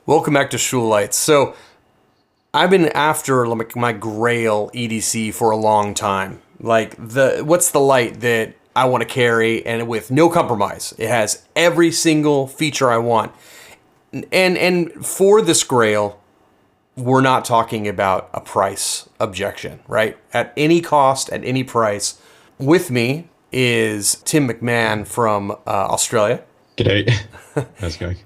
Welcome back to Shul Lights. So I've been after like my grail EDC for a long time. Like what's the light that I want to carry and with no compromise. It has every single feature I want. And for this grail, we're not talking about a price objection, right? At any cost, at any price. With me is Tim McMahon from Australia. G'day. How's it going?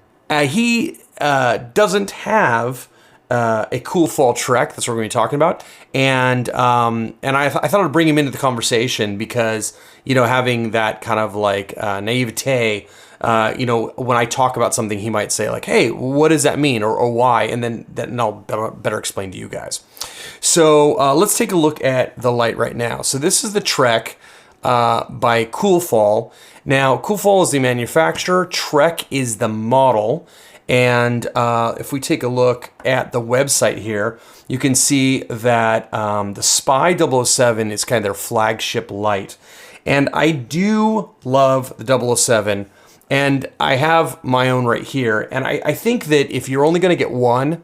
He doesn't have a cool fall trek. That's what we're going to be talking about. And I thought I'd bring him into the conversation because, having that kind of like naivete, when I talk about something, he might say like, hey, what does that mean or why? And then I'll better explain to you guys. So let's take a look at the light right now. So this is the Trek by Coolfall. Now, Coolfall is the manufacturer, Trek is the model, and if we take a look at the website here, you can see that the Spy 007 is kind of their flagship light. And I do love the 007, and I have my own right here, and I think that if you're only going to get one,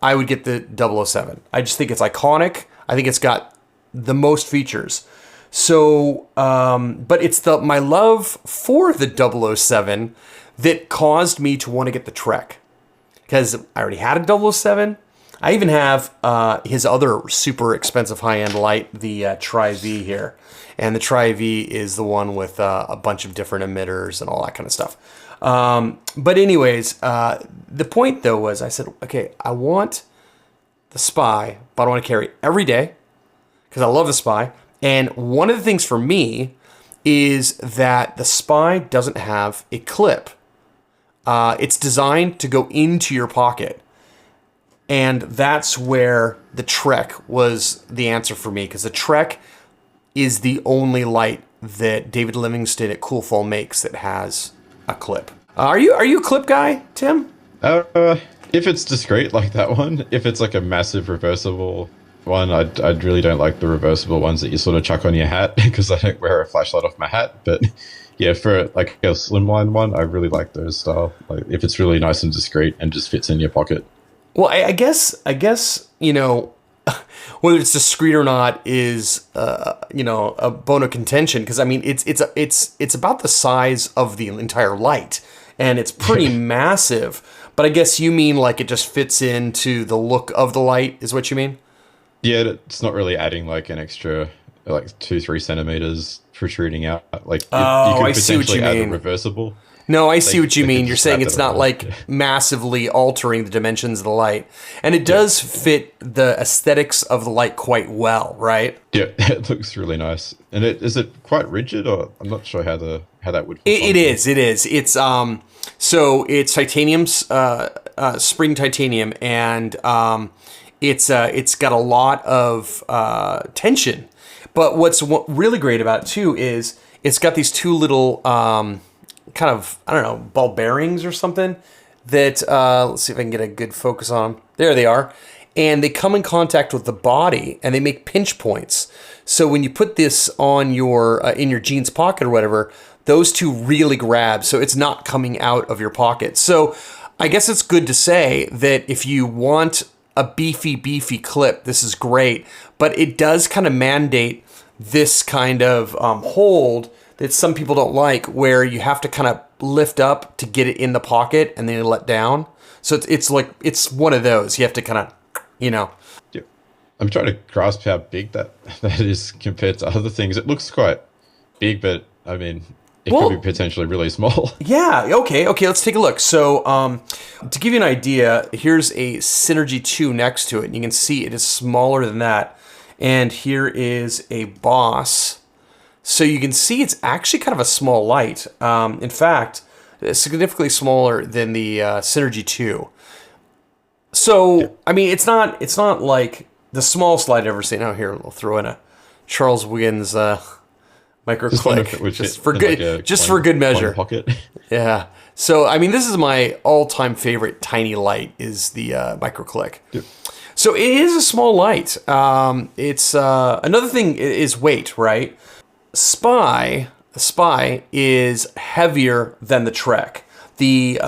I would get the 007. I just think it's iconic. I think it's got the most features. So, but it's my love for the 007 that caused me to want to get the Trek. Because I already had a 007. I even have his other super expensive high-end light, the Tri-V here. And the Tri-V is the one with a bunch of different emitters and all that kind of stuff. But anyways, the point though was I said, okay, I want the Spy, but I want to carry it every day because I love the Spy. And one of the things for me is that the Spy doesn't have a clip. It's designed to go into your pocket. And that's where the Trek was the answer for me, because the Trek is the only light that David Livingston at Coolfall makes that has a clip. Are you a clip guy, Tim? If it's discreet like that one, if it's like a massive reversible one, I really don't like the reversible ones that you sort of chuck on your hat because I don't wear a flashlight off my hat. But yeah, for like a slimline one, I really like those style. Like if it's really nice and discreet and just fits in your pocket. Well, I guess whether it's discreet or not is a bone of contention, because I mean it's about the size of the entire light and it's pretty massive. But I guess you mean like it just fits into the look of the light is what you mean? Yeah, it's not really adding like an extra like 2-3 centimeters protruding out. Like you I could see what you potentially add a mean. reversible. No, I see what you They mean. could You're just saying wrap it's it not around. like massively altering the dimensions of the light. And it does fit the aesthetics of the light quite well, right? Yeah, it looks really nice. And is it quite rigid, or I'm not sure how that would It function. is. It is. It's so it's titanium's spring titanium, and it's got a lot of tension. But what's really great about it too is it's got these two little kind of, I don't know, ball bearings or something that let's see if I can get a good focus on them. There they are. And they come in contact with the body and they make pinch points. So when you put this on your in your jeans pocket or whatever, those two really grab. So it's not coming out of your pocket. So I guess it's good to say that if you want a beefy clip, this is great. But it does kind of mandate this kind of hold that some people don't like, where you have to kind of lift up to get it in the pocket and then let down. So it's like, it's one of those. You have to kind of, Yeah. I'm trying to grasp how big that is compared to other things. It looks quite big, but I mean, it Well, could be potentially really small. yeah, okay, let's take a look. So to give you an idea, here's a Synergy 2 next to it. And you can see it is smaller than that. And here is a Boss. So you can see it's actually kind of a small light. In fact, it's significantly smaller than the Synergy 2. So, I mean, it's not like the smallest light I've ever seen. Oh, here, we'll throw in a Charles Wiggins micro Just wonder if it click would just fit for in good, like a just coin- for good coin measure. pocket. Yeah. So, I mean, this is my all-time favorite tiny light is the micro click. Yep. So it is a small light. It's another thing is weight, right? The Spy is heavier than the Trek. The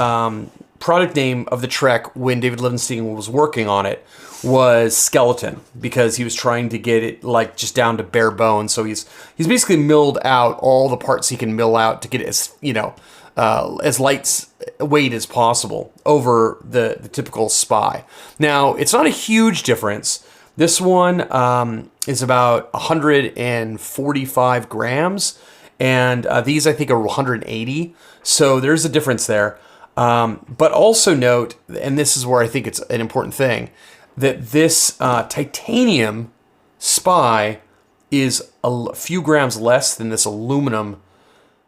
product name of the Trek when David Livingston was working on it was Skeleton, because he was trying to get it like just down to bare bones. So he's basically milled out all the parts he can mill out to get it as lightweight as possible over the typical Spy. Now, it's not a huge difference. This one is about 145 grams, and these I think are 180. So there's a difference there. But also note, and this is where I think it's an important thing, that this titanium Spy is a few grams less than this aluminum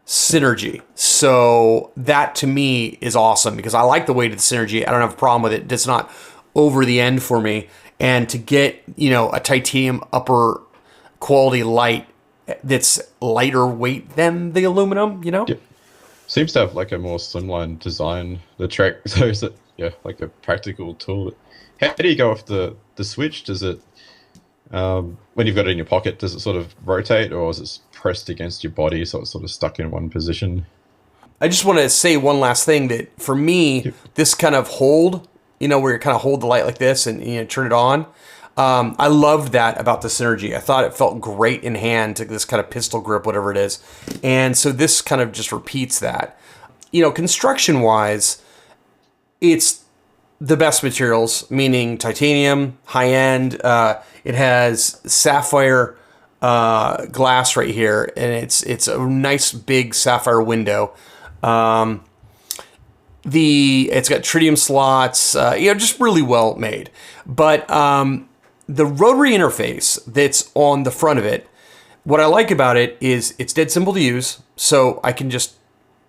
Synergy. So that to me is awesome, because I like the weight of the Synergy. I don't have a problem with it. It's not over the end for me. And to get, a titanium upper quality light that's lighter weight than the aluminum, Yep. Seems to have like a more slimline design, the Trek. So is it, like a practical tool? How do you go off the switch? Does it, when you've got it in your pocket, does it sort of rotate, or is it pressed against your body so it's sort of stuck in one position? I just want to say one last thing, that for me, this kind of hold, where you kind of hold the light like this and turn it on. I loved that about the Synergy. I thought it felt great in hand, to this kind of pistol grip, whatever it is. And so this kind of just repeats that. Construction wise, it's the best materials, meaning titanium, high end. It has sapphire glass right here, and it's a nice big sapphire window. It's got tritium slots, just really well made. But the rotary interface that's on the front of it, what I like about it is it's dead simple to use. So I can just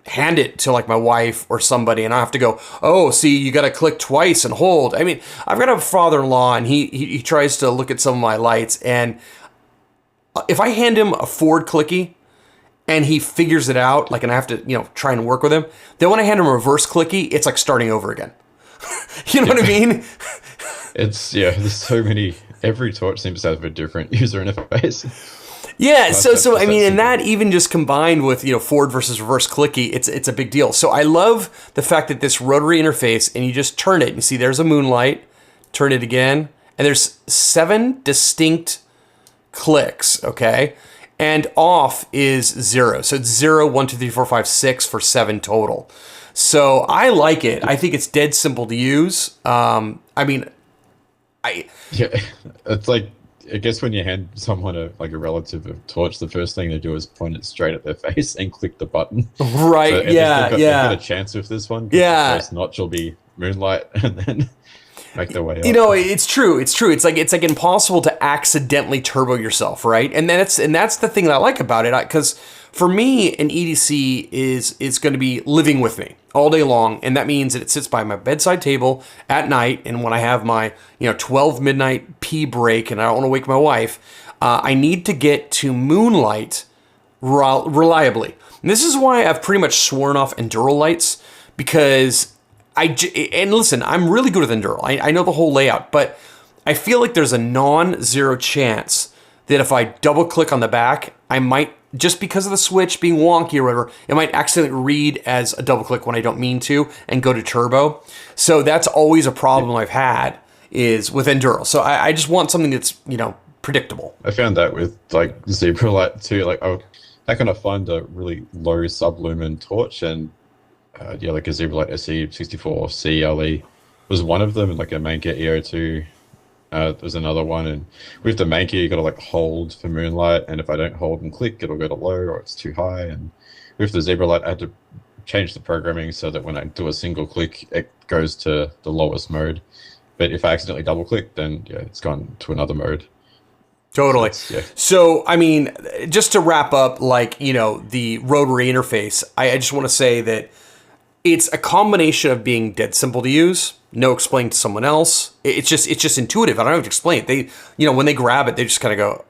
hand it to like my wife or somebody, and I have to go, oh, see, you got to click twice and hold. I mean, I've got a father-in-law, and he tries to look at some of my lights, and if I hand him a forward clicky and he figures it out, like, and I have to, try and work with him, then when I hand him a reverse clicky, it's like starting over again. You know what I mean? There's so many, every torch seems to have a different user interface. Yeah, so I mean, and that even just combined with, forward versus reverse clicky, it's a big deal. So I love the fact that this rotary interface, and you just turn it, and you see there's a moonlight, turn it again, and there's 7 distinct clicks, okay? And off is 0. So it's 0, 1, 2, 3, 4, 5, 6 for 7 total. So I like it. I think it's dead simple to use. It's like, I guess when you hand someone a relative a torch, the first thing they do is point it straight at their face and click the button. Right? So They've got a chance with this one. Yeah. The first notch will be moonlight, and then make their way up. It's true. It's like impossible to accidentally turbo yourself, right? And that's the thing that I like about it, because for me, an EDC is going to be living with me all day long, and that means that it sits by my bedside table at night, and when I have my 12 midnight pee break and I don't want to wake my wife, I need to get to moonlight reliably. And this is why I've pretty much sworn off Enduro lights, because and listen, I'm really good with Enduro. I know the whole layout, but I feel like there's a non-zero chance that if I double click on the back, I might, just because of the switch being wonky or whatever, it might accidentally read as a double click when I don't mean to and go to turbo. So that's always a problem I've had is with Enduro. So I just want something that's, predictable. I found that with like Zebra Light too. Like I kind of find a really low Sub Lumen torch, and like a Zebra Light SE64 CLE was one of them, and like a Manka EO2. There's another one, and with the Manka, you got to like hold for moonlight, and if I don't hold and click, it'll go to low or it's too high. And with the Zebra Light, I had to change the programming so that when I do a single click, it goes to the lowest mode. But if I accidentally double click, then it's gone to another mode. Totally. So, I mean, just to wrap up, the rotary interface, I just want to say that it's a combination of being dead simple to use, no explain to someone else. It's just intuitive. I don't have to explain it. They, when they grab it, they just kind of go,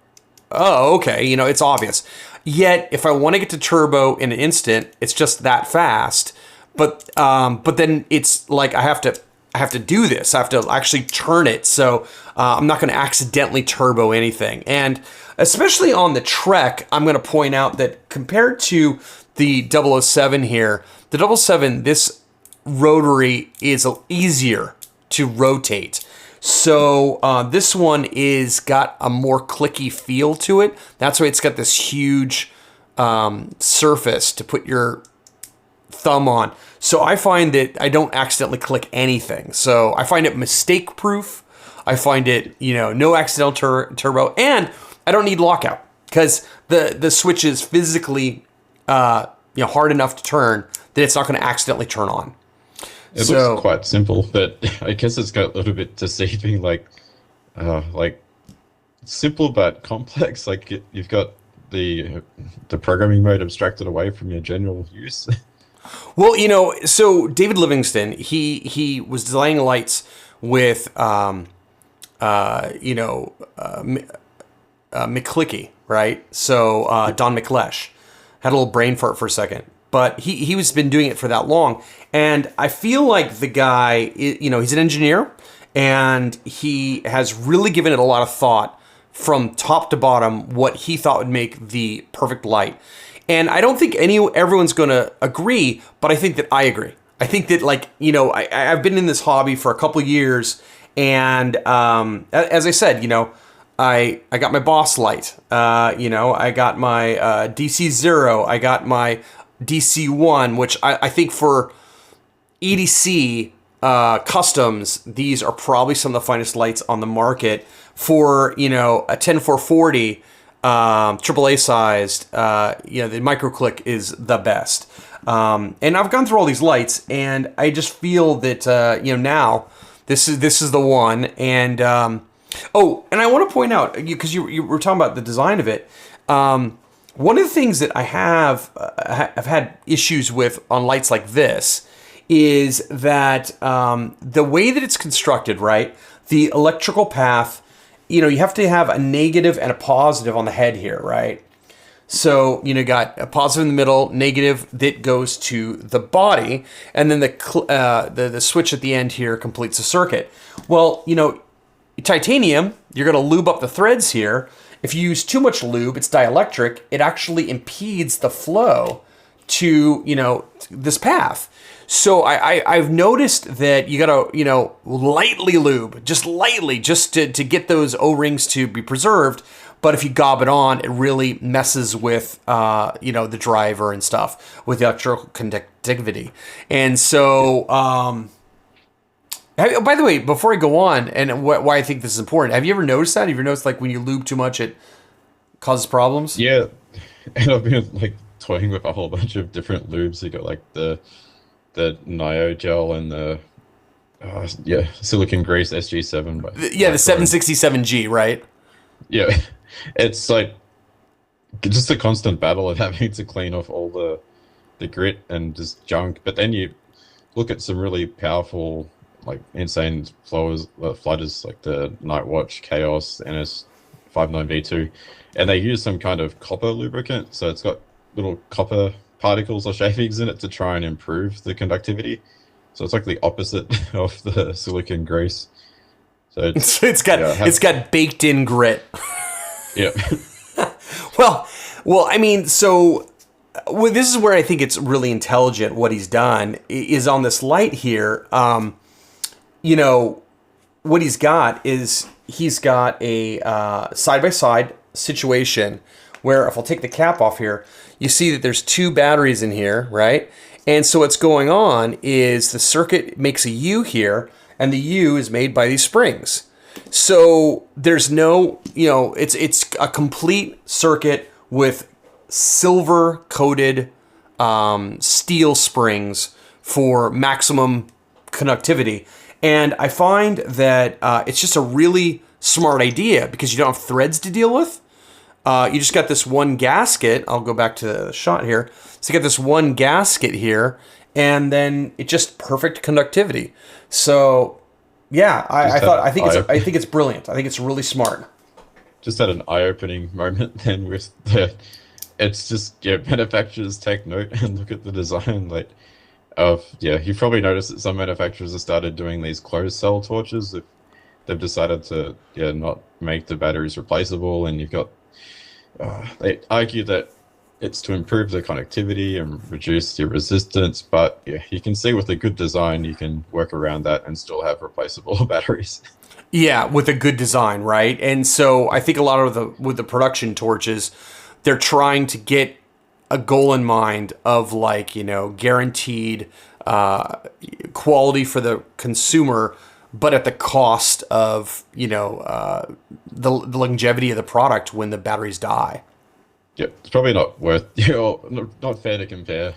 oh, okay, it's obvious. Yet, if I want to get to turbo in an instant, it's just that fast. But then it's like I have to do this. I have to actually turn it. So I'm not going to accidentally turbo anything. And especially on the Trek, I'm going to point out that compared to the 007 here, the 007, this rotary is easier to rotate. So this one is got a more clicky feel to it. That's why it's got this huge surface to put your thumb on. So I find that I don't accidentally click anything. So I find it mistake proof. I find it, no accidental turbo, and I don't need lockout because the switch is physically, hard enough to turn that it's not going to accidentally turn on. It looks quite simple, but I guess it's got a little bit deceiving, like simple but complex. Like you've got the programming mode abstracted away from your general use. Well, so David Livingston, he was designing lights with, McClicky, right? So Don McLesh had a little brain fart for a second, but he was been doing it for that long, and I feel like the guy, he's an engineer, and he has really given it a lot of thought from top to bottom what he thought would make the perfect light. And I don't think everyone's going to agree, but I think that I agree. I think that, I've been in this hobby for a couple of years, and as I said, I got my Boss light. I got my DC0. I got my DC1, which I think for EDC customs, these are probably some of the finest lights on the market. For a 10440. AAA sized, the microclick is the best. And I've gone through all these lights, and I just feel that, now this is the one. And, and I want to point out, because you were talking about the design of it. One of the things that I've had issues with on lights like this is that, the way that it's constructed, right? The electrical path, you have to have a negative and a positive on the head here, right? So, got a positive in the middle, negative that goes to the body, and then the switch at the end here completes the circuit. Well, titanium, you're going to lube up the threads here. If you use too much lube, it's dielectric. It actually impedes the flow to, this path. So I've noticed that you gotta, lightly lube, just lightly, just to get those O-rings to be preserved. But if you gob it on, it really messes with, the driver and stuff with the electrical conductivity. And so, by the way, before I go on, and why I think this is important, have you ever noticed that? Have you ever noticed, when you lube too much, it causes problems? Yeah, and I've been toying with a whole bunch of different lubes. You got the Nio gel and the silicon grease SG7. The 767G, right? Yeah, it's just a constant battle of having to clean off all the grit and just junk. But then you look at some really powerful, insane flooders like the Nightwatch Chaos NS59V2, and they use some kind of copper lubricant, so it's got little copper particles or shavings in it to try and improve the conductivity. So it's like the opposite of the silicon grease. So it's got baked in grit. Yeah. well, I mean, this is where I think it's really intelligent what he's done is on this light here. What he's got is he's got a side-by-side situation where if I'll take the cap off here, you see that there's two batteries in here, right? And so what's going on is the circuit makes a U here, and the U is made by these springs. So there's no, it's a complete circuit with silver-coated steel springs for maximum conductivity. And I find that it's just a really smart idea because you don't have threads to deal with. You just got this one gasket. I'll go back to the shot here. So you got this one gasket here, and then it's just perfect conductivity. So, yeah, I think it's brilliant. I think it's really smart. Just had an eye-opening moment then with it's just manufacturers take note and look at the design you've probably noticed that some manufacturers have started doing these closed cell torches. They've decided to not make the batteries replaceable, and you've got they argue that it's to improve the connectivity and reduce your resistance. But yeah, you can see with a good design, you can work around that and still have replaceable batteries. Yeah, with a good design, right? And so I think a lot of with the production torches, they're trying to get a goal in mind of like, guaranteed quality for the consumer, but at the cost of, the longevity of the product when the batteries die. Yeah, it's probably not worth, not fair to compare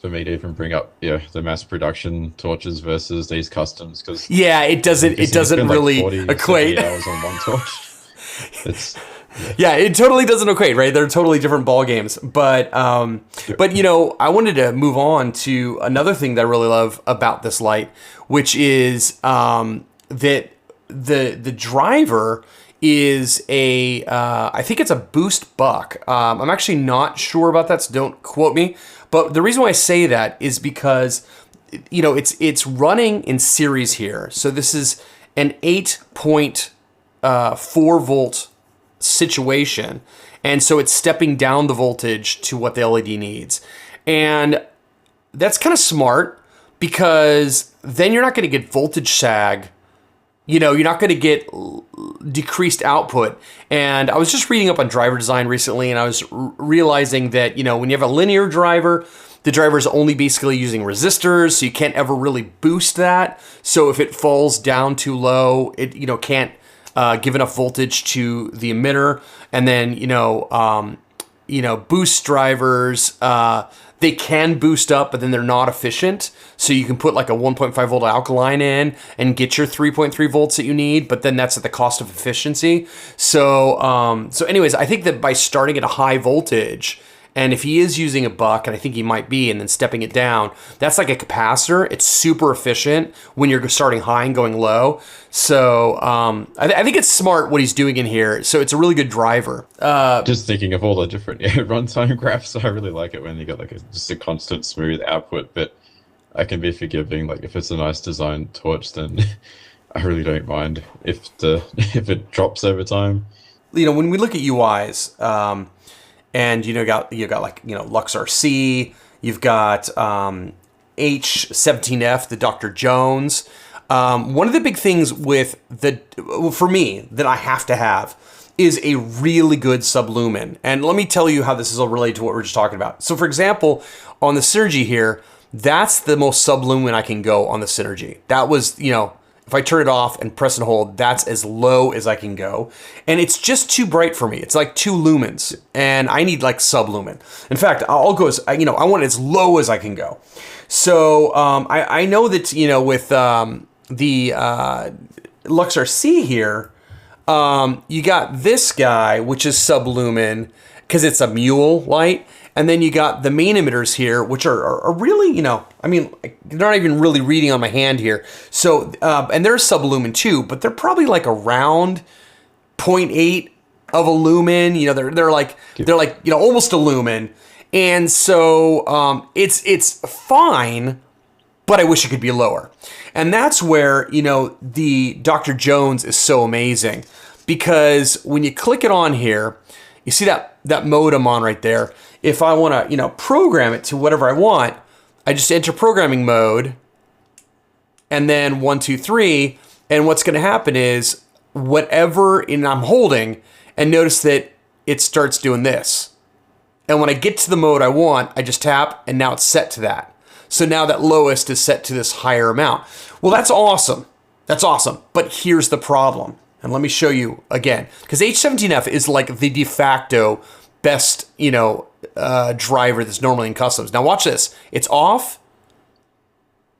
for me to even bring up, the mass production torches versus these customs because Yeah, it doesn't like really 40, 70 equate. hours on one torch. It's Yeah, it totally doesn't equate, right? They're totally different ball games. But I wanted to move on to another thing that I really love about this light, which is that the driver is I think it's a boost buck. I'm actually not sure about that, so don't quote me. But the reason why I say that is because it's running in series here. So this is an 8.4 volt situation, and so it's stepping down the voltage to what the LED needs, and that's kind of smart because then you're not going to get voltage sag. You're not going to get decreased output. And I was just reading up on driver design recently, and I was realizing that when you have a linear driver, the driver is only basically using resistors, so you can't ever really boost that. So if it falls down too low, it can't give enough voltage to the emitter. And then boost drivers, they can boost up, but then they're not efficient. So you can put like a 1.5 volt alkaline in and get your 3.3 volts that you need, but then that's at the cost of efficiency. So anyways, I think that by starting at a high voltage, and if he is using a buck, and I think he might be, and then stepping it down, that's like a capacitor. It's super efficient when you're starting high and going low. So I think it's smart what he's doing in here. So it's a really good driver. just thinking of all the different runtime graphs. I really like it when you got like just a constant smooth output, but I can be forgiving. Like if it's a nice designed torch, then I really don't mind if if it drops over time. When we look at UIs, and you got like Lux RC, you've got H17F, the Dr. Jones. One of the big things with for me that I have to have is a really good Sub Lumen. And let me tell you how this is all related to what we're just talking about. So for example, on the Synergy here, that's the most Sub Lumen I can go on the Synergy. That was, if I turn it off and press and hold, that's as low as I can go. And it's just too bright for me. It's like 2 lumens, and I need like Sub Lumen. In fact, I'll go I want it as low as I can go. So I know that, with the Lux RC here, you got this guy, which is Sub Lumen, because it's a mule light. And then you got the main emitters here, which are really, they're not even really reading on my hand here. So, and they're Sub Lumen too, but they're probably like around 0.8 of a lumen. They're like almost a lumen. And so it's fine, but I wish it could be lower. And that's where, the Dr. Jones is so amazing, because when you click it on here, you see that mode I'm on right there. If I want to, program it to whatever I want, I just enter programming mode and then 1, 2, 3. And what's going to happen is whatever I'm holding, and notice that it starts doing this. And when I get to the mode I want, I just tap, and now it's set to that. So now that lowest is set to this higher amount. Well, that's awesome. That's awesome. But here's the problem. And let me show you again, because H17F is like the de facto best, driver that's normally in customs. Now watch this. It's off.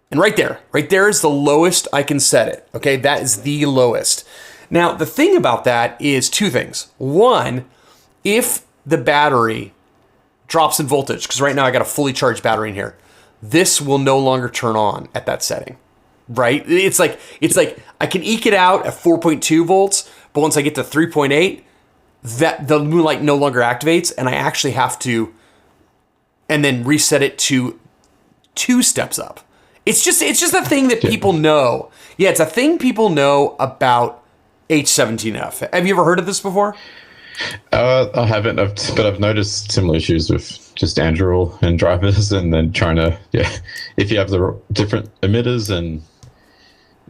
And right there is the lowest I can set it. Okay, that is the lowest. Now, the thing about that is 2 things. One, if the battery drops in voltage, because right now I got a fully charged battery in here, this will no longer turn on at that setting. Right? It's like I can eke it out at 4.2 volts, but once I get to 3.8, that the moonlight no longer activates, and I actually have to and then reset it to 2 steps up. It's just a thing that people know. Yeah, it's a thing people know about H17F. Have you ever heard of this before? I haven't, but I've noticed similar issues with just Android and drivers, and then trying to, if you have the different emitters and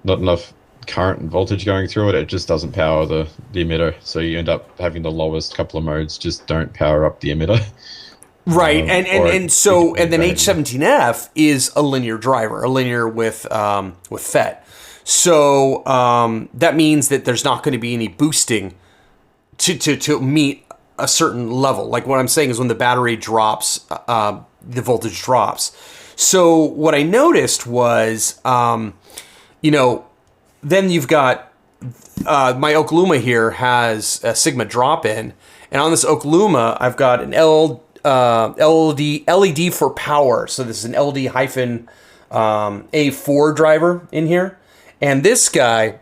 not enough current and voltage going through it, it just doesn't power the emitter. So you end up having the lowest couple of modes just don't power up the emitter. Right, and then H17F is a linear driver, a linear with FET. So that means that there's not going to be any boosting to meet a certain level. Like what I'm saying is when the battery drops, the voltage drops. So what I noticed was, then you've got my Okluma here has a Sigma drop-in, and on this Okluma, I've got an LED for power. So this is an LD-A4 driver in here. And this guy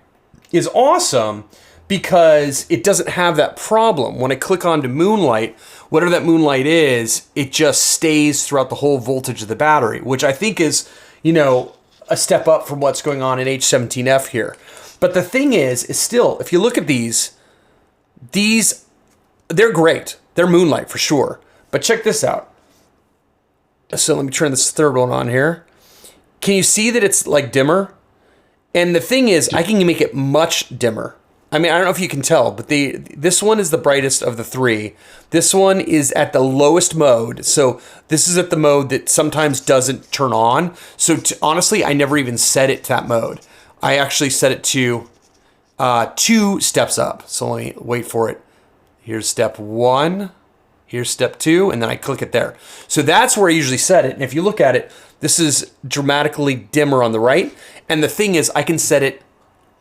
is awesome because it doesn't have that problem. When I click onto Moonlight, whatever that Moonlight is, it just stays throughout the whole voltage of the battery, which I think is, a step up from what's going on in H17F here. But the thing is still, if you look at these, they're great. They're Moonlight for sure. But check this out. So let me turn this third one on here. Can you see that it's like dimmer? And the thing is, I can make it much dimmer. I mean, I don't know if you can tell, but this one is the brightest of the three. This one is at the lowest mode. So this is at the mode that sometimes doesn't turn on. So honestly, I never even set it to that mode. I actually set it to 2 steps up. So let me wait for it. Here's step 1. Here's step 2, and then I click it there. So that's where I usually set it. And if you look at it, this is dramatically dimmer on the right. And the thing is, I can set it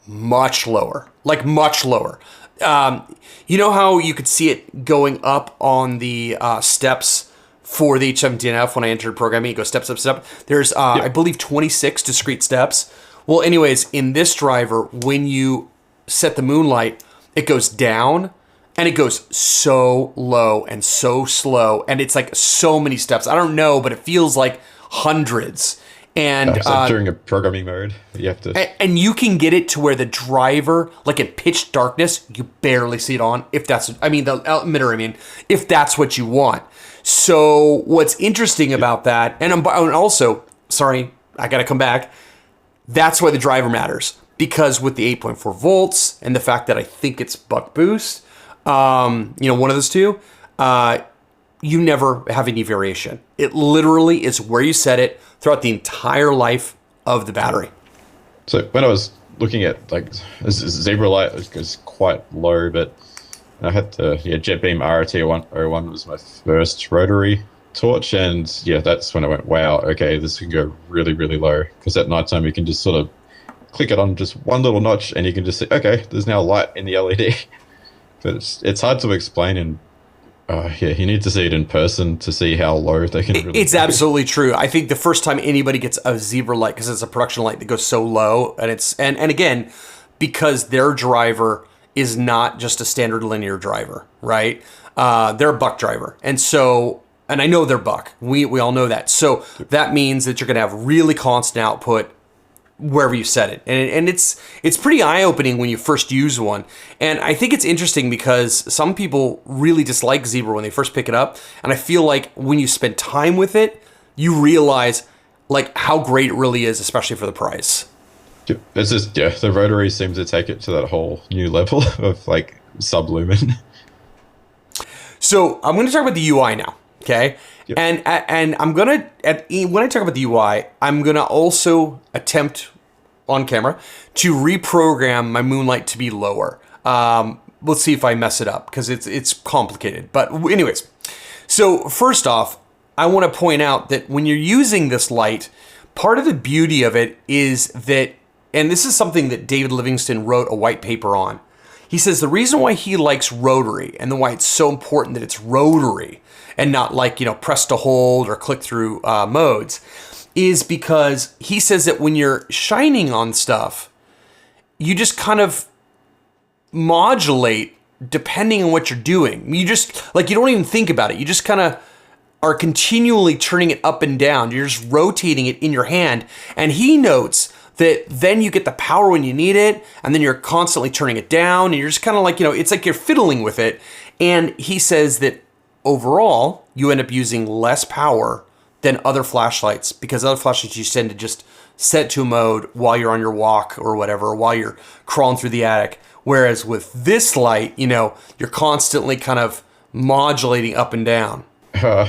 much lower, like much lower. You know how you could see it going up on the steps for the H17F when I entered programming? It goes step, step, step. There's, I believe, 26 discrete steps. Well, anyways, in this driver, when you set the Moonlight, it goes down. And it goes so low and so slow. And it's like so many steps. I don't know, but it feels like hundreds. And so during a programming mode, you have to... And you can get it to where the driver, like in pitch darkness, you barely see it on. If that's... the emitter, if that's what you want. So what's interesting about that... And also, sorry, I got to come back. That's why the driver matters. Because with the 8.4 volts and the fact that I think it's buck boost... one of those two, you never have any variation. It literally is where you set it throughout the entire life of the battery. So when I was looking at Zebra Light, it was quite low, but I had the JetBeam RT01 was my first rotary torch, and that's when I went, wow, okay, this can go really, really low, because at nighttime you can just sort of click it on just one little notch, and you can just say, okay, there's now light in the LED. But it's hard to explain, and you need to see it in person to see how low they can really It's go. Absolutely true. I think the first time anybody gets a Zebra light, because it's a production light that goes so low, and and again, because their driver is not just a standard linear driver, right? They're a buck driver. And I know they're buck. We all know that. So that means that you're going to have really constant output wherever you set it. And it's pretty eye-opening when you first use one. And I think it's interesting because some people really dislike Zebra when they first pick it up. And I feel like when you spend time with it, you realize like how great it really is, especially for the price. It's just, the Rotary seems to take it to that whole new level of like Sub Lumen. So I'm going to talk about the UI now. Okay. Yep. And I'm going to, when I talk about the UI, I'm going to also attempt on camera to reprogram my Moonlight to be lower. Let's see if I mess it up because it's complicated. But anyways, so first off, I want to point out that when you're using this light, part of the beauty of it is that, and this is something that David Livingston wrote a white paper on. He says the reason why he likes rotary and why it's so important that it's rotary and not like, press to hold or click through modes is because he says that when you're shining on stuff, you just kind of modulate depending on what you're doing. You just, you don't even think about it. You just kind of are continually turning it up and down. You're just rotating it in your hand. And he notes that then you get the power when you need it, and then you're constantly turning it down, and you're just kind of like, it's like you're fiddling with it. And he says that overall, you end up using less power than other flashlights, because other flashlights you tend to just set to a mode while you're on your walk or whatever, while you're crawling through the attic. Whereas with this light, you're constantly kind of modulating up and down.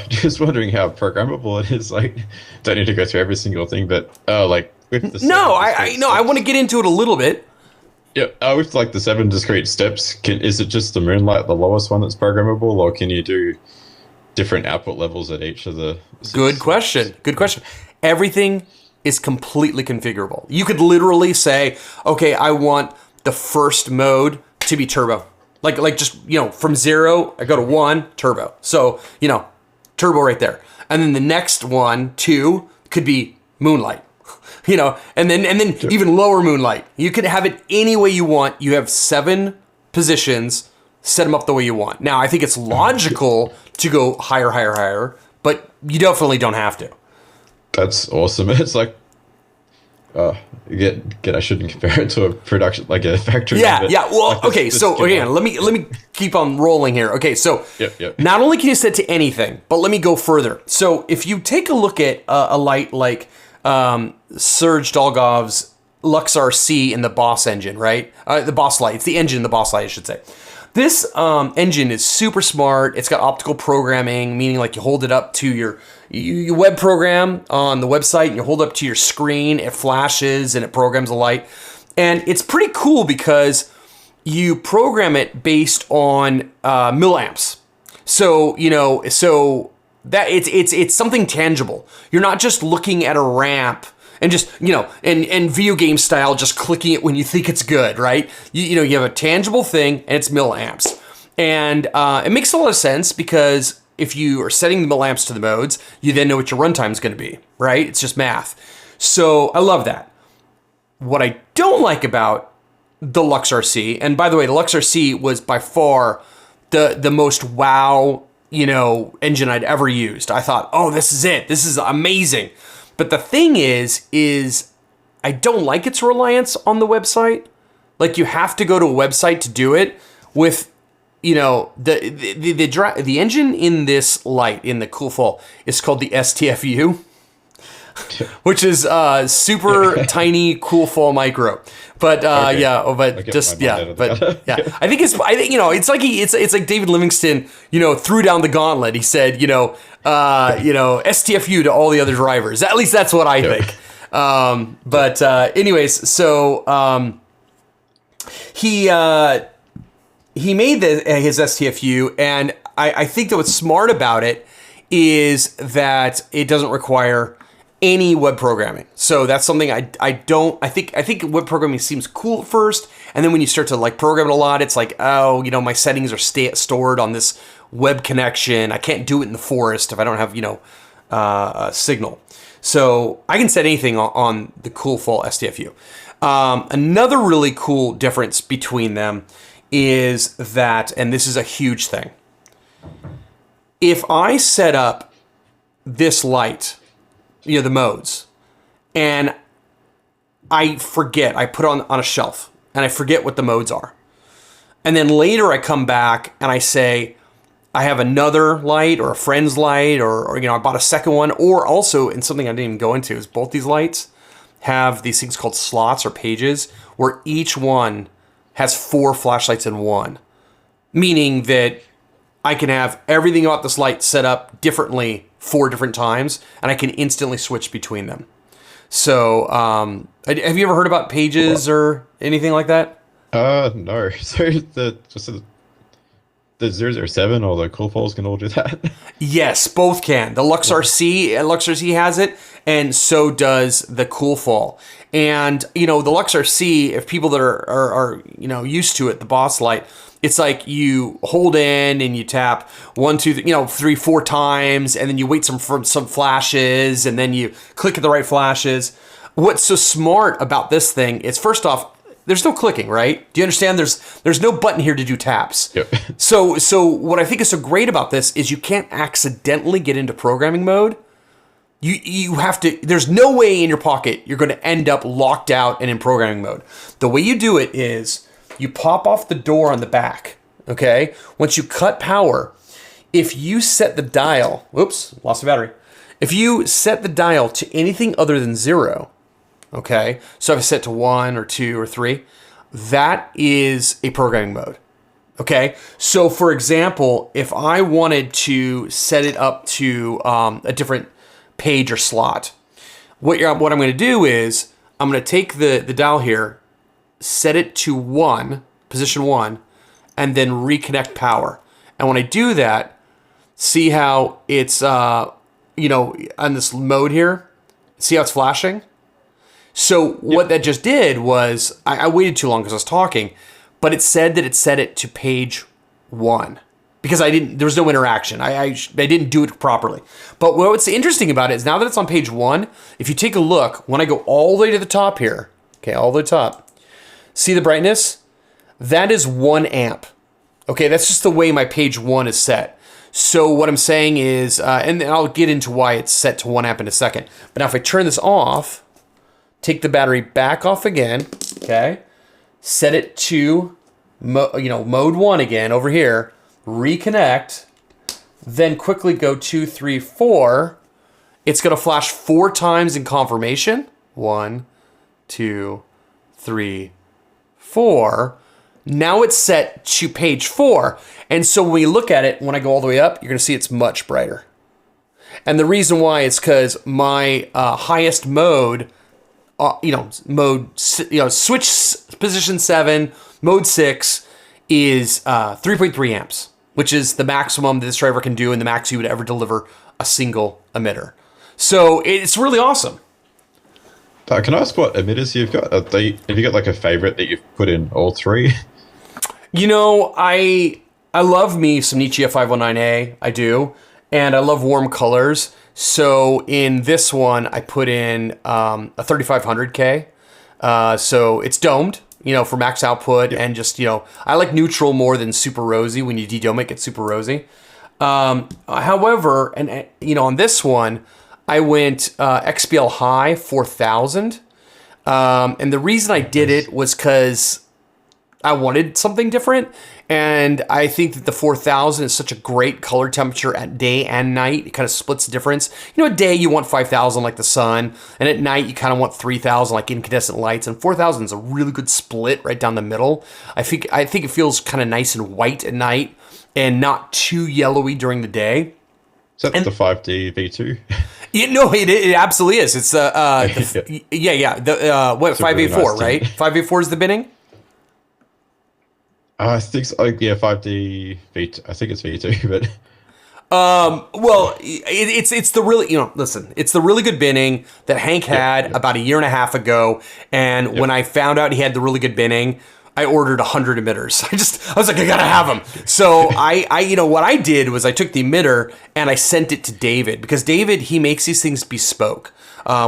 Just wondering how programmable it is. Like, don't need to go through every single thing, but like with the I want to get into it a little bit. Yeah, with like the 7 discrete steps, is it just the moonlight, the lowest one, that's programmable, or can you do different output levels at each of the? Good question. Everything is completely configurable. You could literally say, okay, I want the first mode to be turbo. Like just, from 0, I go to 1, turbo. So, turbo right there. And then the next one, 2, could be moonlight. And then sure. Even lower moonlight. You could have it any way you want. You have 7 positions, set them up the way you want. Now, I think it's logical to go higher, but you definitely don't have to. That's awesome. It's like, again, I shouldn't compare it to a production, like a factory. Yeah. Well, like okay. So again, let me keep on rolling here. Okay, so yep. Not only can you set to anything, but let me go further. So if you take a look at a light like Serge Dolgov's Lux RC in the Boss engine, right? The Boss light. It's the engine in the Boss light, I should say. This engine is super smart. It's got optical programming, meaning like you hold it up to your web program on the website, and you hold it up to your screen, it flashes and it programs the light. And it's pretty cool because you program it based on milliamps. So, that it's something tangible. You're not just looking at a ramp and just, and video game style, just clicking it when you think it's good, right? You have a tangible thing, and it's milliamps. And it makes a lot of sense, because if you are setting the milliamps to the modes, you then know what your runtime is going to be, right? It's just math. So I love that. What I don't like about the Lux RC, and by the way, the Lux RC was by far the most wow, engine I'd ever used. I thought, oh, this is it. This is amazing. But the thing is I don't like its reliance on the website. Like, you have to go to a website to do it. With, the engine in this light, in the Cool Fall, is called the STFU, which is super tiny Cool Fall micro. But okay. I think it's like David Livingston, threw down the gauntlet. He said, STFU to all the other drivers. At least that's what I think. Anyways, so he made his STFU, and I think that what's smart about it is that it doesn't require any web programming. So that's something I think web programming seems cool at first, and then when you start to like program it a lot, it's like, oh, my settings are stored on this web connection. I can't do it in the forest if I don't have a signal. So I can set anything on the Cool Fall STFU. Another really cool difference between them is that, and this is a huge thing, if I set up this light, the modes, and I forget, I put it on a shelf, and I forget what the modes are, and then later I come back and I say, I have another light or a friend's light, or I bought a second one, or also, and something I didn't even go into, is both these lights have these things called slots or pages, where each one has 4 flashlights in one, meaning that I can have everything about this light set up differently 4 different times, and I can instantly switch between them. So, have you ever heard about pages or anything like that? No. So the 007 or the Cool Falls can all do that? Yes, both can. The Lux RC has it, and so does the Cool Fall. And, the Lux RC, if people that are used to it, the Boss light, it's like you hold in and you tap 1, 2, 3, 4 times, and then you wait for some flashes, and then you click at the right flashes. What's so smart about this thing is, first off, there's no clicking, right? Do you understand? There's no button here to do taps. Yep. So what I think is so great about this is you can't accidentally get into programming mode. You have to, there's no way in your pocket you're going to end up locked out and in programming mode. The way you do it is you pop off the door on the back, okay, once you cut power, if you set the dial, whoops, lost the battery. If you set the dial to anything other than 0, okay, so if I set to 1 or 2 or 3, that is a programming mode. Okay, so for example, if I wanted to set it up to a different page or slot, what I'm going to do is I'm going to take the dial here, set it to 1, position 1, and then reconnect power. And when I do that, see how it's, on this mode here, see how it's flashing? So what that just did was, I waited too long because I was talking, but it said that it set it to page 1 because there was no interaction. I didn't do it properly. But what's interesting about it is now that it's on page 1, if you take a look, when I go all the way to the top here, okay, all the way top, see the brightness? That is 1 amp. Okay, that's just the way my page 1 is set. So what I'm saying is, and I'll get into why it's set to 1 amp in a second. But now if I turn this off, take the battery back off again, okay? Set it to mode 1 again over here, reconnect, then quickly go 2, 3, 4. It's going to flash 4 times in confirmation. 1, 2, 3, 4. Now it's set to page 4. And so when you look at it, when I go all the way up, you're going to see it's much brighter. And the reason why is because my highest mode, switch position 7, mode 6 is 3.3 amps, which is the maximum that this driver can do and the max you would ever deliver a single emitter. So it's really awesome. Can I ask what emitters you've got? Have you got like a favorite that you've put in all 3? I love me some Nietzsche 519A, I do, and I love warm colors. So in this one, I put in a 3500K. So it's domed, for max output, and just, I like neutral more than super rosy. When you de-dome it, gets super rosy. However, and on this one, I went XPL high 4000. And the reason I did it was because I wanted something different. And I think that the 4000 is such a great color temperature at day and night. It kind of splits the difference. At day you want 5000 like the sun, and at night you kind of want 3000 like incandescent lights. And 4000 is a really good split right down the middle. I think it feels kind of nice and white at night and not too yellowy during the day. Is that the 5D V2? It absolutely is. It's what 5A4, nice right? 5A4 is the binning. I think so. 5D V2. I think it's V2, but it's the really it's the really good binning that Hank had about a year and a half ago, and when I found out he had the really good binning, I ordered 100 emitters. I was like, I gotta have them. So what I did was I took the emitter and I sent it to David, because David, he makes these things bespoke.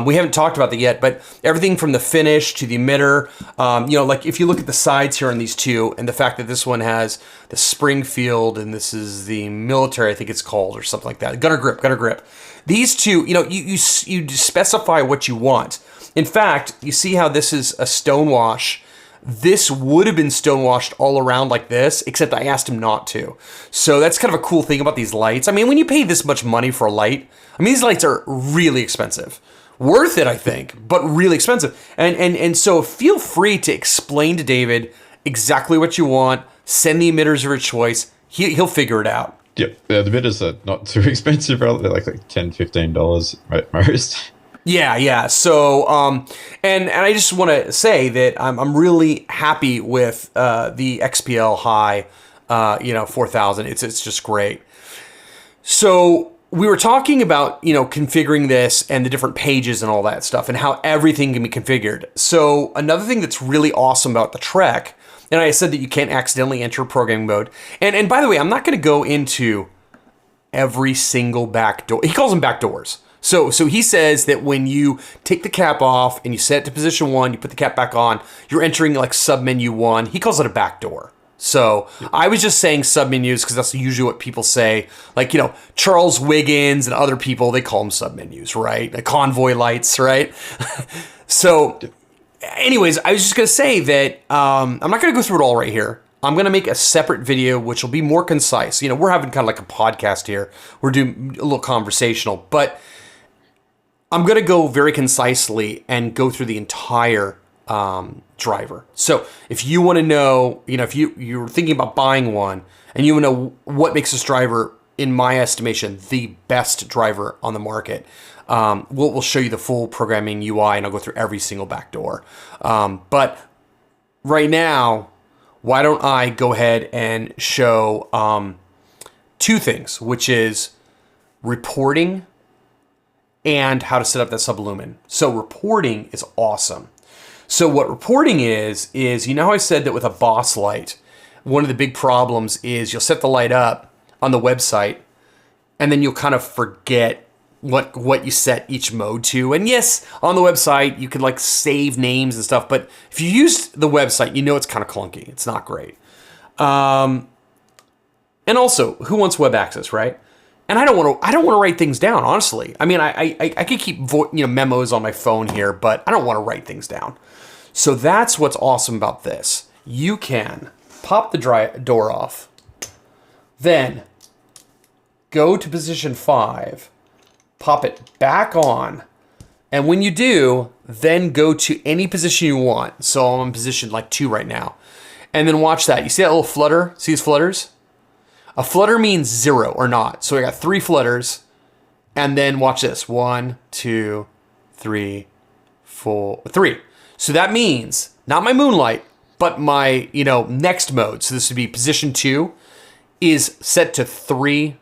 We haven't talked about that yet, but everything from the finish to the emitter, like if you look at the sides here on these two, and the fact that this one has the Springfield and this is the military, I think it's called, or something like that. Gunner grip. These two, you specify what you want. In fact, you see how this is a stonewash. This would have been stonewashed all around like this, except I asked him not to. So that's kind of a cool thing about these lights. I mean, when you pay this much money for a light, these lights are really expensive. Worth it, I think, but really expensive. And so feel free to explain to David exactly what you want. Send the emitters of your choice. He'll figure it out. Yep. Yeah, the emitters are not too expensive, probably. They're like $10, $15 at most. Yeah. So, and I just want to say that I'm really happy with the XPL high, 4000. It's just great. So we were talking about, configuring this and the different pages and all that stuff and how everything can be configured. So another thing that's really awesome about the Trek, and I said that you can't accidentally enter programming mode. And by the way, I'm not going to go into every single back door. He calls them back doors. So he says that when you take the cap off and you set it to position 1, you put the cap back on, you're entering like submenu 1. He calls it a back door. So I was just saying submenus because that's usually what people say. Like, Charles Wiggins and other people, they call them submenus, right? The convoy lights, right? So anyways, I was just going to say that I'm not going to go through it all right here. I'm going to make a separate video, which will be more concise. We're having kind of like a podcast here. We're doing a little conversational, but I'm going to go very concisely and go through the entire driver. So if you want to know, if you're thinking about buying one and you want to know what makes this driver, in my estimation, the best driver on the market, we'll show you the full programming UI, and I'll go through every single backdoor. But right now, why don't I go ahead and show two things, which is reporting and how to set up that Sub Lumen. So reporting is awesome. So what reporting is how I said that with a boss light, one of the big problems is you'll set the light up on the website and then you'll kind of forget what you set each mode to. And yes, on the website, you can like save names and stuff, but if you use the website, it's kind of clunky. It's not great. And also, who wants web access, right? And I don't want to write things down, honestly. I mean, I could keep memos on my phone here, but I don't want to write things down. So that's what's awesome about this. You can pop the door off, then go to position 5, pop it back on, and when you do, then go to any position you want. So I'm in position like 2 right now. And then watch that. You see that little flutter? See these flutters? A flutter means 0 or not. So I got 3 flutters, and then watch this. 1, 2, 3, 4, 3. So that means not my moonlight, but my next mode. So this would be position 2 is set to 3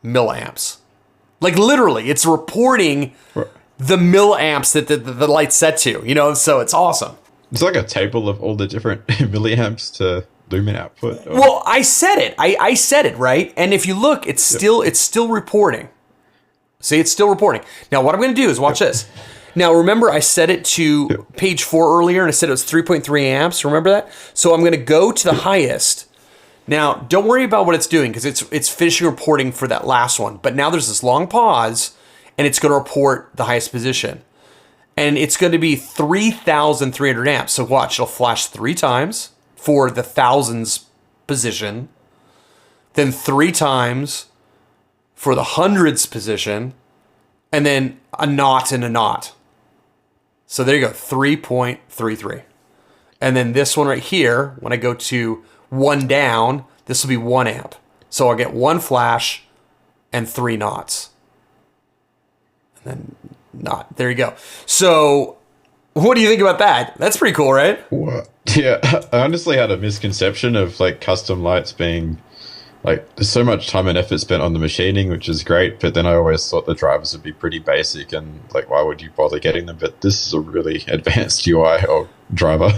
milliamps. Like literally, it's reporting the milliamps that the light's set to. So it's awesome. It's like a table of all the different milliamps to lumen output. Or... Well, I said it. I said it, right? And if you look, it's still reporting. See, it's still reporting. Now, what I'm going to do is watch this. Now, remember, I set it to page 4 earlier, and I said it was 3.3 amps. Remember that? So I'm going to go to the highest. Now, don't worry about what it's doing because it's finishing reporting for that last one. But now there's this long pause, and it's going to report the highest position. And it's going to be 3,300 amps. So watch, it'll flash 3 times for the thousands position, then 3 times for the hundreds position, and then a knot and a knot. So there you go, 3.33. And then this one right here, when I go to 1 down, this will be 1 amp. So I'll get 1 flash and 3 knots. And then knot. There you go. So what do you think about that? That's pretty cool, right? What? Yeah, I honestly had a misconception of like custom lights being like there's so much time and effort spent on the machining, which is great, but then I always thought the drivers would be pretty basic and like why would you bother getting them? But this is a really advanced UI or driver.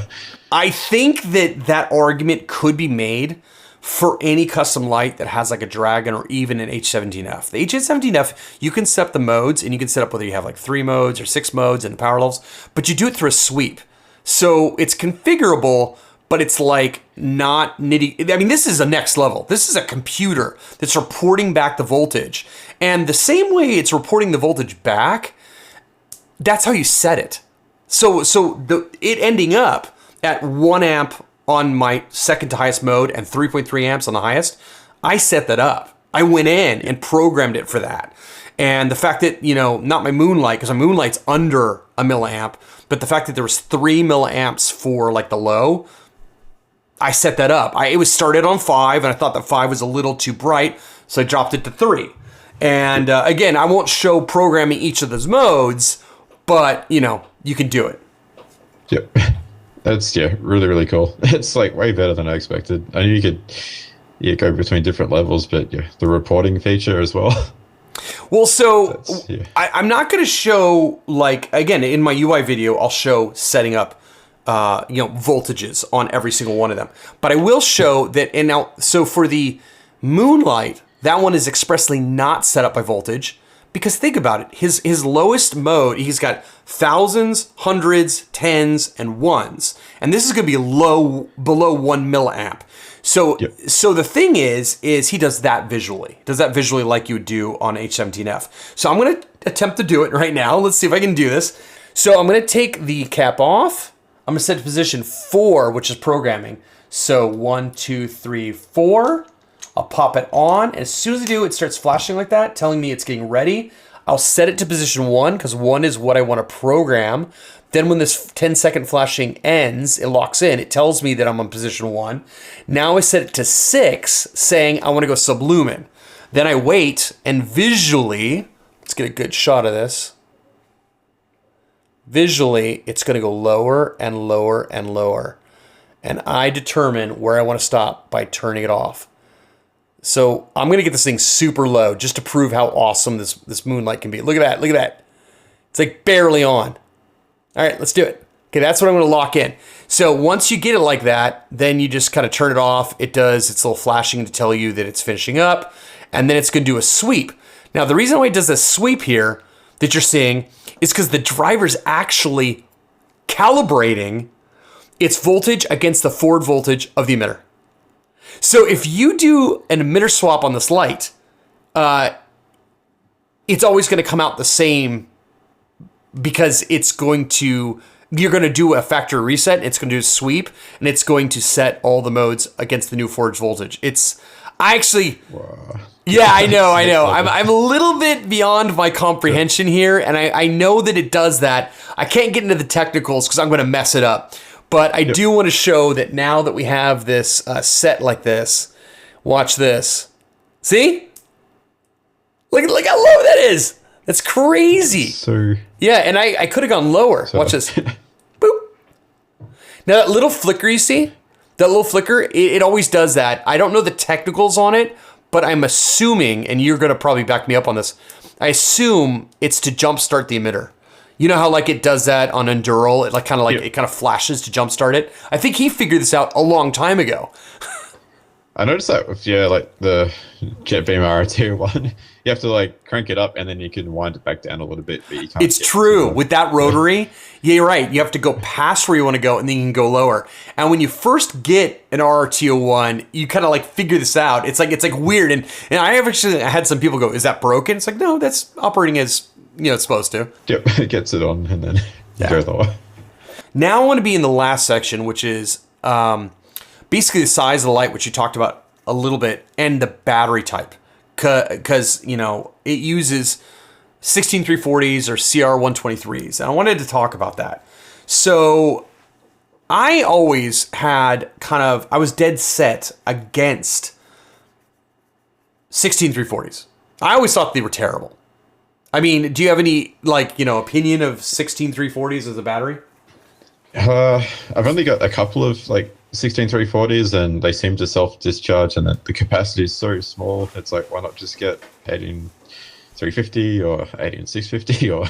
I think that argument could be made for any custom light that has like a Dragon or even an H17F. The H17F, you can set up the modes and you can set up whether you have like 3 modes or 6 modes and the power levels, but you do it through a sweep. So it's configurable, but it's like not nitty. I mean, this is a next level. This is a computer that's reporting back the voltage. And the same way it's reporting the voltage back, that's how you set it. So it ending up at 1 amp on my second to highest mode and 3.3 amps on the highest, I set that up. I went in and programmed it for that. And the fact that, not my moonlight, because my moonlight's under a milliamp, but the fact that there was 3 milliamps for like the low, I set that up. It was started on 5, and I thought that 5 was a little too bright, so I dropped it to 3. And again, I won't show programming each of those modes, but, you can do it. Yep. That's, really, really cool. It's like way better than I expected. I knew you could go between different levels, but the reporting feature as well. Well, so I'm not going to show, like, again, in my UI video, I'll show setting up, voltages on every single one of them. But I will show that, and now, so for the moonlight, that one is expressly not set up by voltage. Because think about it, his lowest mode, he's got thousands, hundreds, tens, and ones. And this is going to be below 1 milliamp. So the thing is he does that visually. Does that visually like you would do on H17F. So I'm going to attempt to do it right now. Let's see if I can do this. So I'm going to take the cap off. I'm going to set to position 4, which is programming. So 1, 2, 3, 4. I'll pop it on. And as soon as I do, it starts flashing like that, telling me it's getting ready. I'll set it to position 1 because 1 is what I want to program. Then when this 10-second flashing ends, it locks in. It tells me that I'm on position 1. Now I set it to 6, saying I want to go Sub Lumen. Then I wait, and visually, let's get a good shot of this. Visually, it's going to go lower and lower and lower. And I determine where I want to stop by turning it off. So I'm going to get this thing super low just to prove how awesome this moonlight can be. Look at that. Look at that. It's like barely on. All right, let's do it. Okay, that's what I'm going to lock in. So once you get it like that, then you just kind of turn it off. It does its little flashing to tell you that it's finishing up. And then it's going to do a sweep. Now, the reason why it does this sweep here that you're seeing is because the driver's actually calibrating its voltage against the forward voltage of the emitter. So if you do an emitter swap on this light, it's always going to come out the same because you're going to do a factory reset. It's going to do a sweep, and it's going to set all the modes against the new forge voltage. Wow. Yeah, I know. I'm a little bit beyond my comprehension here, and I know that it does that. I can't get into the technicals because I'm going to mess it up. But I do want to show that now that we have this set like this, watch this. See? Look how low that is. That's crazy. So yeah, and I could have gone lower. Watch this. Boop. Now that little flicker you see? That little flicker, it always does that. I don't know the technicals on it, but I'm assuming, and you're going to probably back me up on this, I assume it's to jumpstart the emitter. You know how like it does that on Endural? It kind of flashes to jumpstart it. I think he figured this out a long time ago. I noticed that with like the JetBeam RT one, you have to like crank it up and then you can wind it back down a little bit, but you can't. It's true with that rotary. Yeah, you're right. You have to go past where you want to go and then you can go lower. And when you first get an RRT01, you kind of like figure this out. It's like weird. And I had some people go, "Is that broken?" It's like, no, that's operating as it's supposed to. Yep, it gets it on and then go lower. Now I want to be in the last section, which is basically the size of the light, which you talked about a little bit, and the battery type. Because, it uses 16340s or CR123s. And I wanted to talk about that. So I always had I was dead set against 16340s. I always thought they were terrible. I mean, do you have any opinion of 16340s as a battery? I've only got a couple of 16340s, and they seem to self-discharge, and the capacity is so small. It's like, why not just get 18350 or 18650 or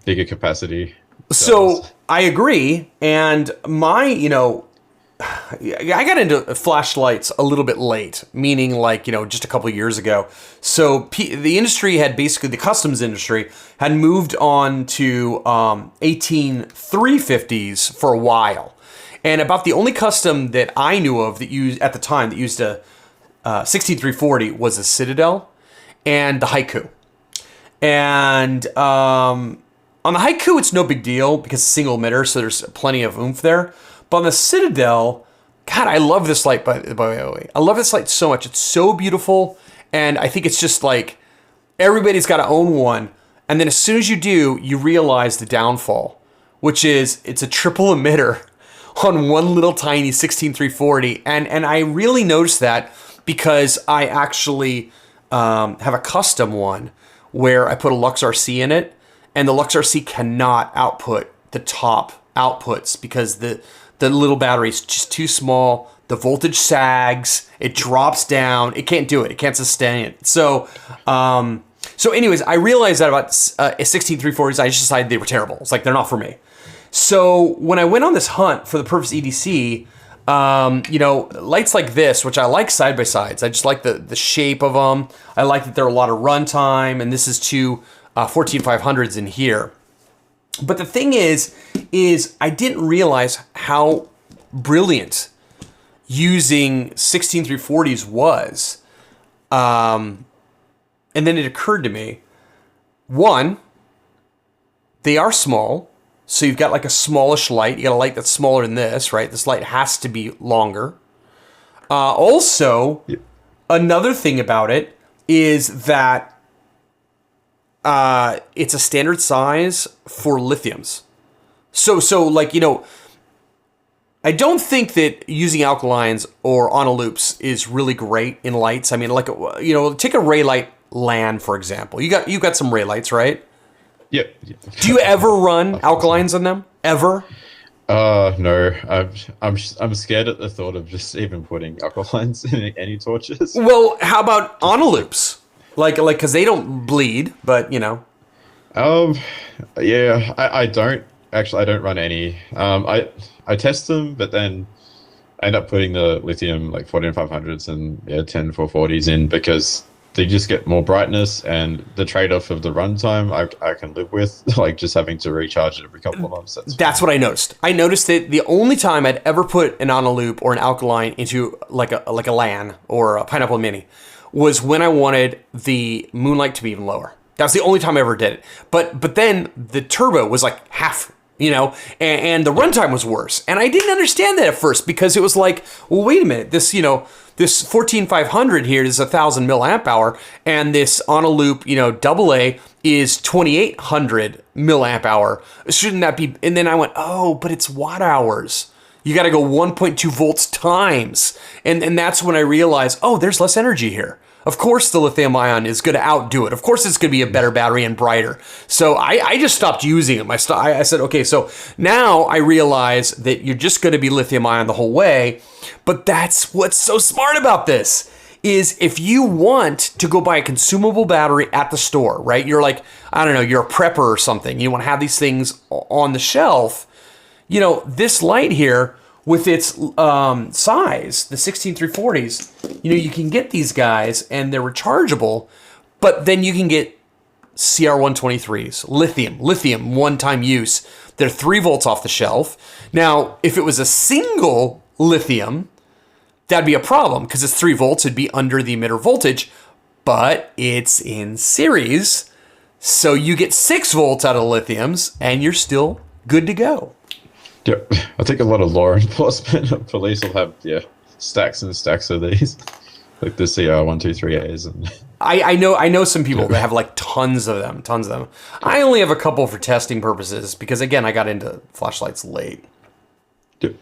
bigger capacity? So I agree, and I got into flashlights a little bit late, meaning just a couple of years ago. So the industry had the customs industry had moved on to 18350s for a while. And about the only custom that I knew of that used at the time that used a 16340 was the Citadel and the Haiku. And on the Haiku, it's no big deal because it's a single emitter, so there's plenty of oomph there. But on the Citadel, God, I love this light, by the way. I love this light so much. It's so beautiful. And I think it's just everybody's got to own one. And then as soon as you do, you realize the downfall, which is it's a triple emitter on one little tiny 16340. And I really noticed that because I actually have a custom one where I put a Lux RC in it. And the Lux RC cannot output the top outputs because the little battery is just too small. The voltage sags. It drops down. It can't do it. It can't sustain it. So anyways, I realized that about 16340s, I just decided they were terrible. It's like, they're not for me. So when I went on this hunt for the Purpose EDC, lights like this, which I like side-by-sides. I just like the shape of them. I like that there are a lot of runtime, and this is two 14500s in here. But the thing is I didn't realize how brilliant using 16340s was. And then it occurred to me, one, they are small, So you've got like a smallish light. You got a light that's smaller than this, right? This light has to be longer. Also, another thing about it is that it's a standard size for lithiums. So like, I don't think that using alkalines or on loops is really great in lights. I mean, like, take a ray light LAN, for example. You got some ray lights, right? Yep. Do you ever run alkalines on them? Ever? No. I'm scared at the thought of just even putting alkalines in any torches. Well, how about on loops? Like, because they don't bleed, but Yeah, I don't actually. I don't run any. I test them, but then I end up putting the lithium like 14500s and 10440s in because they just get more brightness, and the trade-off of the runtime I can live with, like just having to recharge it every couple of months. That's what I noticed. I noticed that the only time I'd ever put an on a loop or an alkaline into like a LAN or a Pineapple Mini was when I wanted the moonlight to be even lower. That was the only time I ever did it. But then the turbo was like half, and the runtime was worse. And I didn't understand that at first because it was like, well, wait a minute, this 14500 here is 1000 milliamp hour, and this on a loop, AA is 2800 milliamp hour. Shouldn't that be? And then I went, oh, but it's watt hours. You got to go 1.2 volts times. And that's when I realized, oh, there's less energy here. Of course, the lithium ion is going to outdo it. Of course, it's going to be a better battery and brighter. So I just stopped using them. I said, okay, so now I realize that you're just going to be lithium ion the whole way. But that's what's so smart about this is if you want to go buy a consumable battery at the store, right? You're like, I don't know, you're a prepper or something. You want to have these things on the shelf. This light here with its size, the 16340s, you can get these guys and they're rechargeable, but then you can get CR123s, lithium, one-time use. They're 3 volts off the shelf. Now, if it was a single lithium, that'd be a problem because it's 3 volts. It'd be under the emitter voltage, but it's in series. So you get 6 volts out of lithiums and you're still good to go. Yeah, I think a lot of law enforcement police will have stacks and stacks of these, like the CR123As, and I know some people that have like tons of them. I only have a couple for testing purposes because again I got into flashlights late. Yep.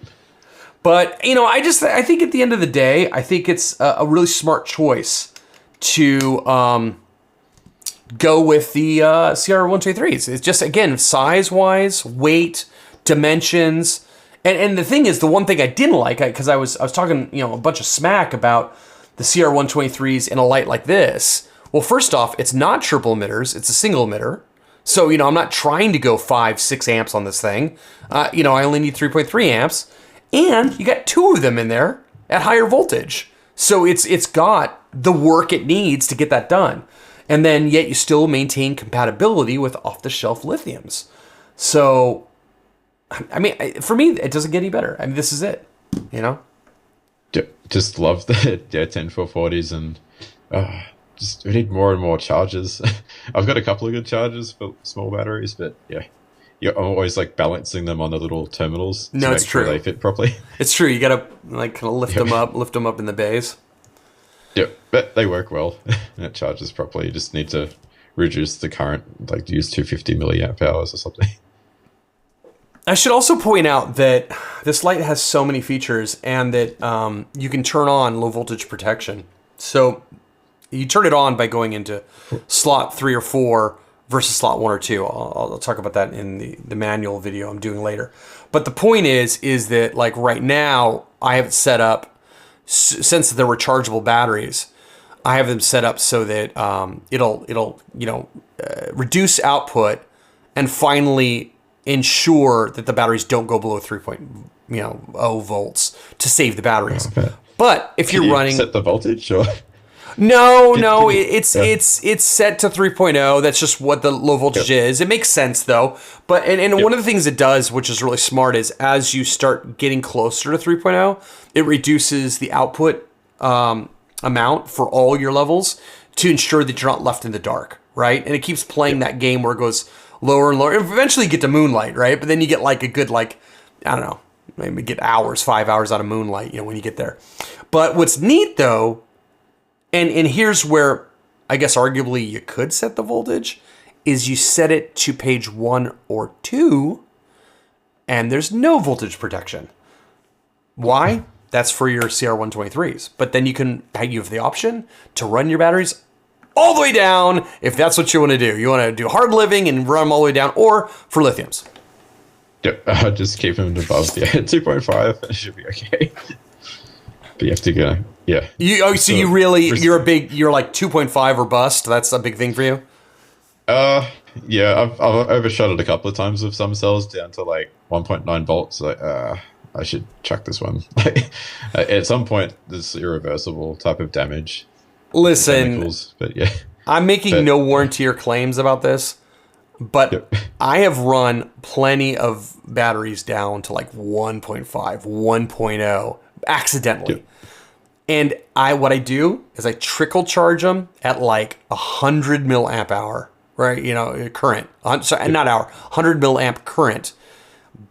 But I think at the end of the day, I think it's a really smart choice to go with the CR123s. It's just again size wise, weight, dimensions, and the thing is, the one thing I didn't like, because I was talking a bunch of smack about the CR123s in a light like this. Well, first off, it's not triple emitters; it's a single emitter. So I'm not trying to go 5-6 amps on this thing. I only need 3.3 amps, and you got 2 of them in there at higher voltage. So it's got the work it needs to get that done, and then yet you still maintain compatibility with off-the-shelf lithiums. So. I mean, for me, it doesn't get any better. I mean, this is it, Just love the 10440s, and just we need more and more chargers. I've got a couple of good chargers for small batteries, but you're always like balancing them on the little terminals to make sure they fit properly. It's true. You gotta like kind of lift them up in the bays. Yeah, but they work well. And it charges properly. You just need to reduce the current, like use 250 milliamp hours or something. I should also point out that this light has so many features, and that you can turn on low voltage protection. So you turn it on by going into slot 3 or 4 versus slot 1 or 2. I'll talk about that in the manual video I'm doing later. But the point is that like right now I have it set up, since they're rechargeable batteries, I have them set up so that it'll reduce output and finally ensure that the batteries don't go below 3.0 volts to save the batteries. Okay. But if you're running, set the voltage or no, it's set to 3.0. That's just what the low voltage is. It makes sense though. But and one of the things it does, which is really smart, is as you start getting closer to 3.0, it reduces the output amount for all your levels to ensure that you're not left in the dark, right? And it keeps playing that game where it goes, lower and lower. Eventually you get to moonlight, right? But then you get like a good, like, I don't know, maybe get 5 hours out of moonlight, when you get there. But what's neat though, and here's where I guess arguably you could set the voltage, is you set it to page 1 or 2, and there's no voltage protection. Why? That's for your CR123s. But then you have the option to run your batteries all the way down if that's what you want to do. You want to do hard living and run them all the way down, or for lithiums. Yep, I'll just keep them above 2.5. It should be okay. But you have to go, yeah. You're like 2.5 or bust. That's a big thing for you. Yeah, I've overshot it a couple of times with some cells down to like 1.9 volts. Like, I should chuck this one. At some point, this irreversible type of damage. Listen, but yeah, I'm making no warranty or claims about this, but I have run plenty of batteries down to like 1.5, 1.0 accidentally. Yep. And what I do is I trickle charge them at like 100 milliamp hour, right? Current. Sorry, not hour, 100 milliamp current,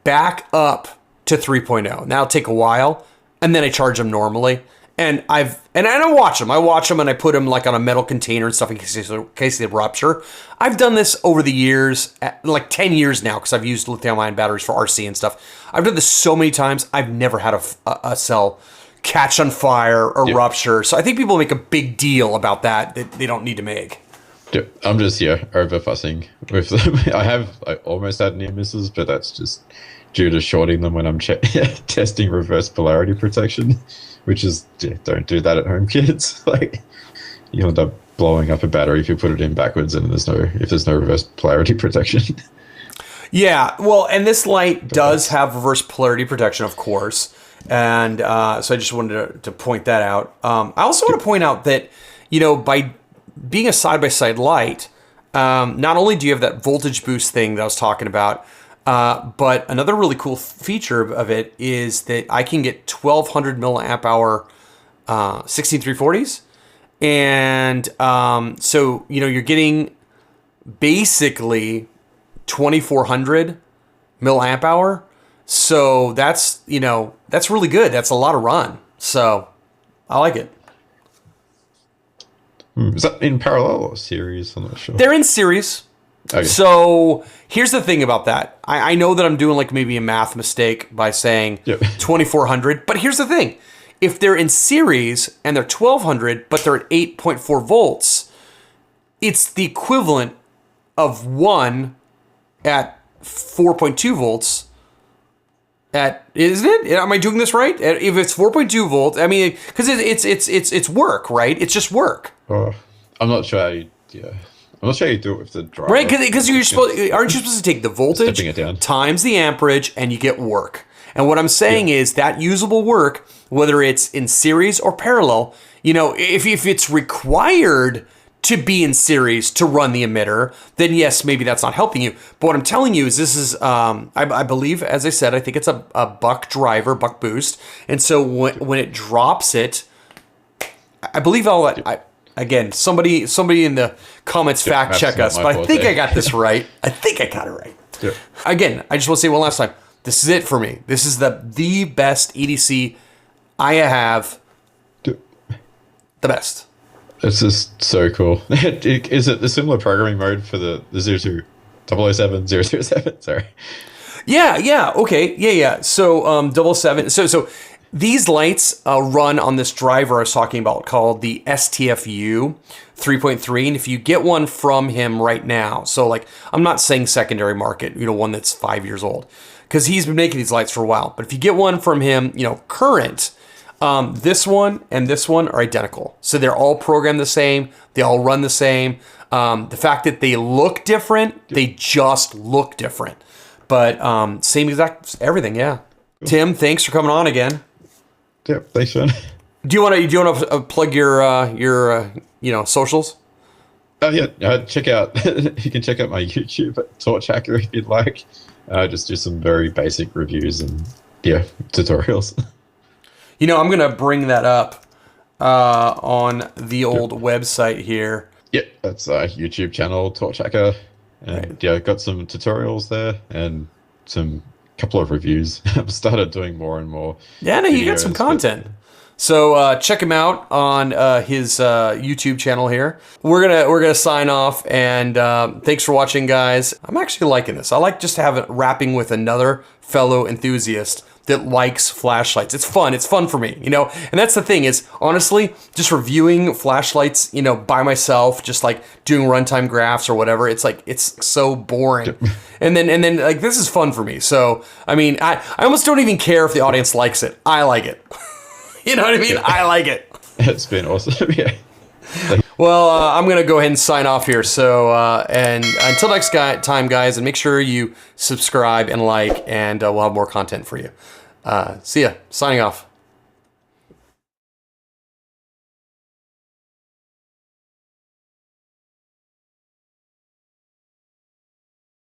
back up to 3.0. Now it'll take a while, and then I charge them normally. And I watch them. I watch them and I put them like on a metal container and stuff in case they rupture. I've done this over the years, like 10 years now, because I've used lithium-ion batteries for RC and stuff. I've done this so many times. I've never had a cell catch on fire or rupture. So I think people make a big deal about that they don't need to make. I'm just over fussing with them. I almost had near misses, but that's just due to shorting them when I'm testing reverse polarity protection, which is, don't do that at home, kids. Like, you'll end up blowing up a battery if you put it in backwards and if there's no reverse polarity protection. Yeah, well, and this light does have reverse polarity protection, of course. And so I just wanted to point that out. I also want to point out that, by being a side-by-side light, not only do you have that voltage boost thing that I was talking about, but another really cool feature of it is that I can get 1200 milliamp hour 16340s. And so, you're getting basically 2400 milliamp hour. So that's really good. That's a lot of run. So I like it. Is that in parallel or series? I'm not sure. They're in series. Okay. So here's the thing about that. I know that I'm doing like maybe a math mistake by saying 2400, but here's the thing. If they're in series and they're 1200, but they're at 8.4 volts, it's the equivalent of one at 4.2 volts. Isn't it? Am I doing this right? If it's 4.2 volts, I mean, because it's work, right? It's just work. I'm not sure how you do it with the driver. Right, because aren't you supposed to take the voltage times the amperage and you get work? And what I'm saying is that usable work, whether it's in series or parallel, if it's required to be in series to run the emitter, then yes, maybe that's not helping you. But what I'm telling you is this is, I believe, as I said, I think it's a buck driver, buck boost. And so when it drops it, I believe again, somebody in the comments fact check us, but I think I got this right. I think I got it right. Yeah. Again, I just want to say one last time, this is it for me. This is the best EDC I have. The best. It's just so cool. Is it the similar programming mode for the 007? Sorry. Yeah. Okay. Yeah. So 007. So these lights run on this driver I was talking about called the STFU 3.3. And if you get one from him right now, so like I'm not saying secondary market, one that's 5 years old, because he's been making these lights for a while. But if you get one from him, current, this one and this one are identical. So they're all programmed the same. They all run the same. The fact that they look different, they just look different. But same exact everything, yeah. Cool. Tim, thanks for coming on again. Yeah, thanks, man. Do you want to plug your socials? Oh yeah, check out. You can check out my YouTube at Torch Hacker if you'd like. Just do some very basic reviews and tutorials. I'm gonna bring that up on the old website here. Yeah, that's YouTube channel Torch Hacker. And yeah, I got some tutorials there and some couple of reviews. I've started doing more and more. Yeah, no, you got some videos, content. So check him out on his YouTube channel here. We're gonna sign off, and thanks for watching, guys. I'm actually liking this. I like just having rapping with another fellow enthusiast that likes flashlights. It's fun. It's fun for me, you know. And that's the thing is, honestly, just reviewing flashlights, you know, by myself, just like doing runtime graphs or whatever. It's like it's so boring. And then like this is fun for me. So I mean, I almost don't even care if the audience likes it. I like it. You know what I mean? I like it. It's been awesome. Yeah. Well, I'm going to go ahead and sign off here. So, and until next time, guys, and make sure you subscribe and like, and we'll have more content for you. See ya. Signing off.